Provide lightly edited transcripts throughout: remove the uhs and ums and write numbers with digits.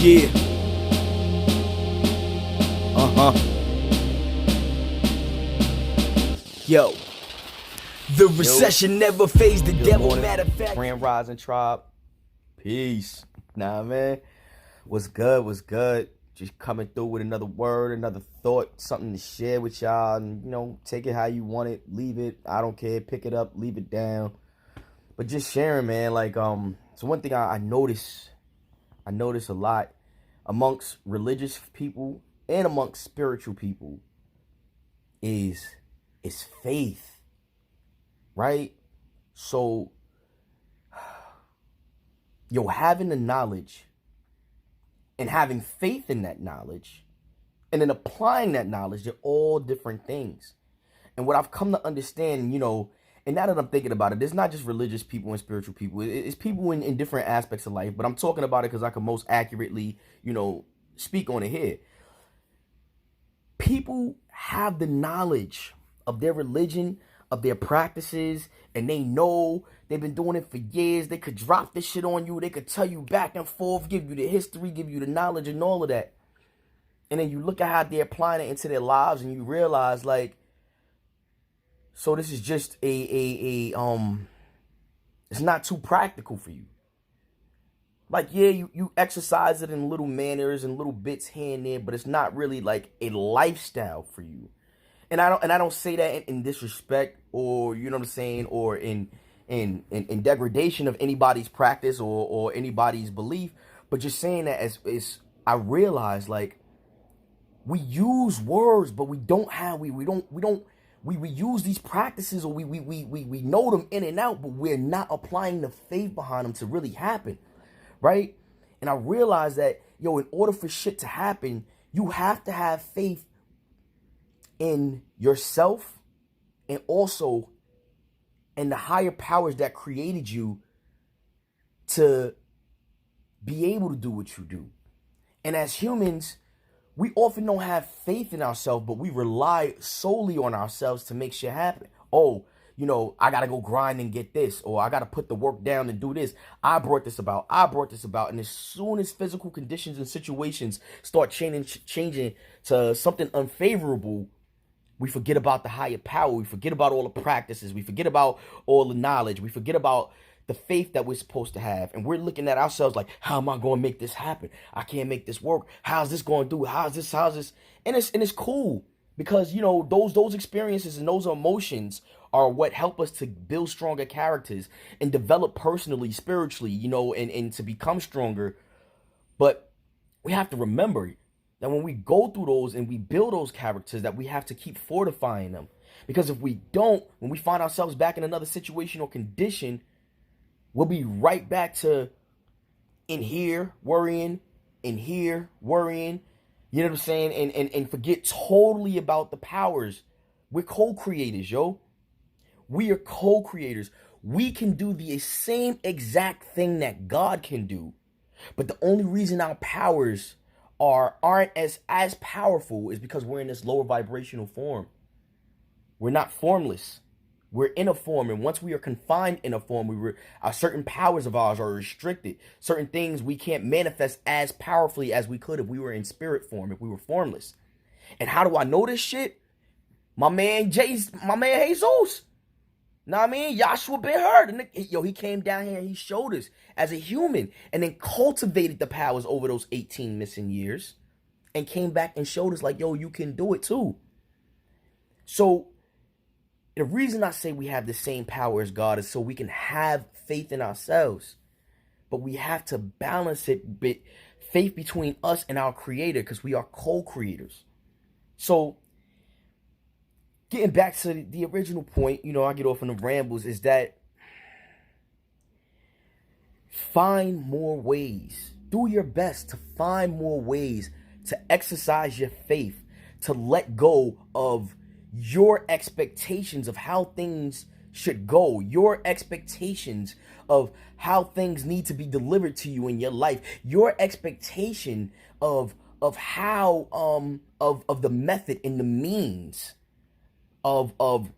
Yeah. Yo. The recession never phased the devil. Matter of fact. Grand Rising Tribe. Peace. Nah, man. What's good? What's good? Just coming through with another word, another thought, something to share with y'all. And, take it how you want it. Leave it. I don't care. Pick it up. Leave it down. But just sharing, man. So one thing I notice a lot amongst religious people and amongst spiritual people is faith, right? So, having the knowledge and having faith in that knowledge and then applying that knowledge, they're all different things. And what I've come to understand, and now that I'm thinking about it, it's not just religious people and spiritual people. It's people in different aspects of life. But I'm talking about it because I can most accurately, speak on it here. People have the knowledge of their religion, of their practices, and they know they've been doing it for years. They could drop this shit on you. They could tell you back and forth, give you the history, give you the knowledge and all of that. And then you look at how they're applying it into their lives and you realize, so this is just it's not too practical for you. You exercise it in little manners and little bits here and there, but it's not really like a lifestyle for you. And I don't say that in disrespect or, you know what I'm saying, or in degradation of anybody's practice or anybody's belief, but just saying that as I realize, we use words, but we use these practices, or we know them in and out, but we're not applying the faith behind them to really happen, right? And I realize that, in order for shit to happen, you have to have faith in yourself and also in the higher powers that created you to be able to do what you do. And as humans, we often don't have faith in ourselves, but we rely solely on ourselves to make shit happen. Oh, I got to go grind and get this, or I got to put the work down and do this. I brought this about. And as soon as physical conditions and situations start changing to something unfavorable, we forget about the higher power. We forget about all the practices. We forget about all the knowledge. We forget about the faith that we're supposed to have. And we're looking at ourselves like, how am I going to make this happen? I can't make this work. How's this going to do? How's this? And it's cool because, those experiences and those emotions are what help us to build stronger characters and develop personally, spiritually, and to become stronger. But we have to remember that when we go through those and we build those characters, that we have to keep fortifying them. Because if we don't, when we find ourselves back in another situation or condition, we'll be right back to in here worrying, you know what I'm saying? And forget totally about the powers. We're co-creators, yo. We are co-creators. We can do the same exact thing that God can do. But the only reason our powers aren't as powerful is because we're in this lower vibrational form. We're not formless. We're in a form, and once we are confined in a form, certain powers of ours are restricted. Certain things we can't manifest as powerfully as we could if we were in spirit form, if we were formless. And how do I know this shit? My man Jesus. Know what I mean? Yahshua been hurt. He came down here and he showed us as a human and then cultivated the powers over those 18 missing years and came back and showed us you can do it too. So the reason I say we have the same power as God is so we can have faith in ourselves. But we have to balance it with faith between us and our creator because we are co-creators. So getting back to the original point, I get off on the rambles, is that find more ways. Do your best to find more ways to exercise your faith, to let go of your expectations of how things should go, your expectations of how things need to be delivered to you in your life, your expectation of how of the method and the means of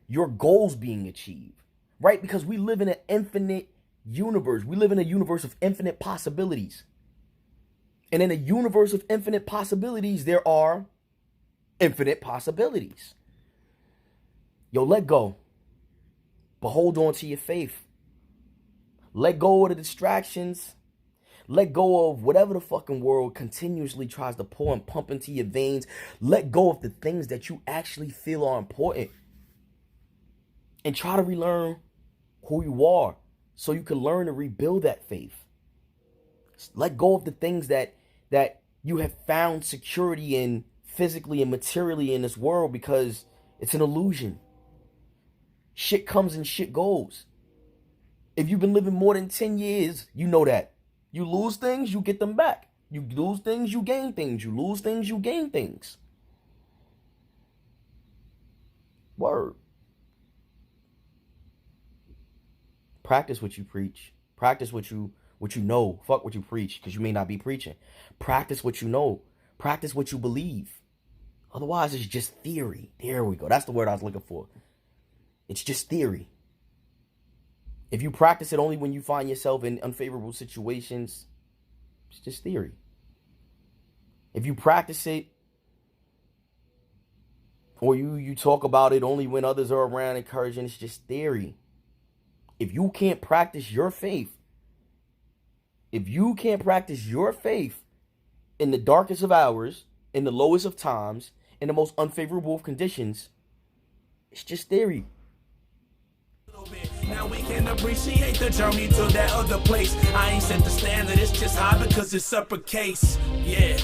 your goals being achieved, right? Because we live in an infinite universe. We live in a universe of infinite possibilities. And in a universe of infinite possibilities, there are infinite possibilities. Yo, let go. But hold on to your faith. Let go of the distractions. Let go of whatever the fucking world continuously tries to pour and pump into your veins. Let go of the things that you actually feel are important. And try to relearn who you are so you can learn to rebuild that faith. Let go of the things that you have found security in physically and materially in this world, because it's an illusion. Shit comes and shit goes. If you've been living more than 10 years, you know that. You lose things, you get them back. You lose things, you gain things. You lose things, you gain things. Word. Practice what you preach. Practice what you know. Fuck what you preach, because you may not be preaching. Practice what you know. Practice what you believe. Otherwise, it's just theory. There we go. That's the word I was looking for. It's just theory. If you practice it only when you find yourself in unfavorable situations, it's just theory. If you practice it, or you talk about it only when others are around encouraging, it's just theory. If you can't practice your faith, in the darkest of hours, in the lowest of times, in the most unfavorable of conditions, it's just theory. Now we can appreciate the journey to that other place. I ain't set the standard, it's just high because it's uppercase. Yeah.